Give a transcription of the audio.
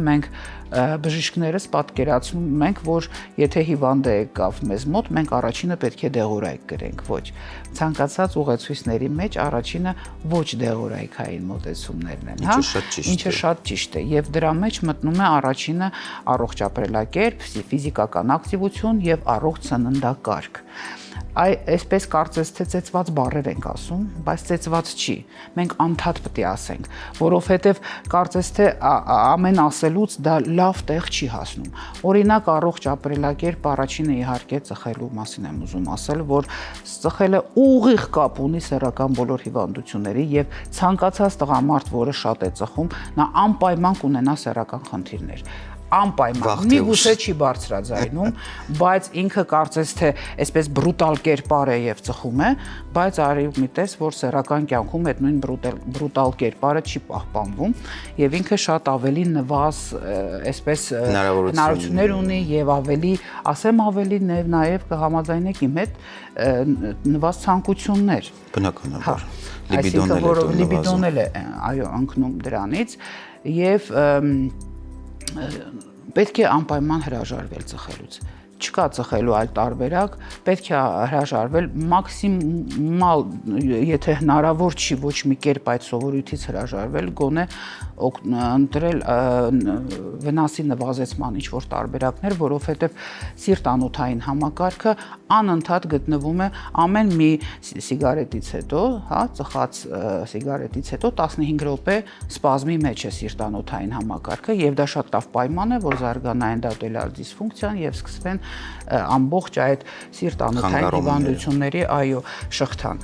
մենք բժիշկներս պատկերացնում ենք, որ եթե հիվանդը եկավ մեզ մոտ, մենք առաջինը պետք է դեղորայք գրենք, ոչ։ Ցանկացած ուղեցույցների մեջ առաջինը ոչ դեղորայքային մոտեցումներն են, հա, ինչը շատ ճիշտ է, եւ դրա մեջ մտնում է առաջինը առողջ ապրելակերպ, ֆիզիկական ակտիվություն եւ առողջ սննդակարգ։ Այսպես կարծես թե ծեծված բառեր ենք ասում, բայց ծեծված չի։ Մենք անդադ պետք է ասենք, որովհետև կարծես թե ամեն ասելուց դա լավ տեղ չի հասնում։ Օրինակ առողջ ապրելակերպ առաջինը իհարկե ծխելու մասին եմ ուզում ասել, որ ծխելը ուղիղ կապ ունի սեռական բոլոր հիվանդությունների եւ ցանկացած տղամարդ, որը շատ է ծխում, նա անպայման կունենա սեռական խնդիրներ։ Անպայման, միգուցե չի բարձրաձայնում, բայց ինքը կարծես թե այսպես բրուտալ կերպար է եւ ծխում է, բայց արի մի տես, որ սեռական կյանքում այդ նույն բրուտալ կերպարը չի պահպանվում եւ ինքը շատ ավելի նվազ այսպես հնարավորություններ ունի եւ ավելի, ասեմ ավելի նաեւ կհամաձայնեք իմ հետ, նվազ ցանկություններ։ Բնականաբար։ Լիբիդոն էլ է, այո, ընկնում դրանից եւ պետք է անպայման հրաժարվել ծխելուց։ Չկա ծխելու այլ տարբերակ, պետք է հրաժարվել մաքսիմալ, եթե հնարավոր չի ոչ մի կերպ այդ սովորույթից հրաժարվել, գոնե ընտրել վնասի նվազեցման ինչ-որ տարբերակներ, որովհետև սիրտ-անոթային համակարգը անընդհատ գտնվում է ամեն մի սիգարետից հետո, հա, ծխած սիգարետից հետո 15 րոպե սպազմի մեջ է սիրտ-անոթային համակարգը եւ դա շատ լավ պայման է, որ զարգանա էնդոտելյալ դիսֆունկցիան եւ սկսվեն ամբողջ այդ սիրտ-անոթային հիվանդությունների, այո, շղթան։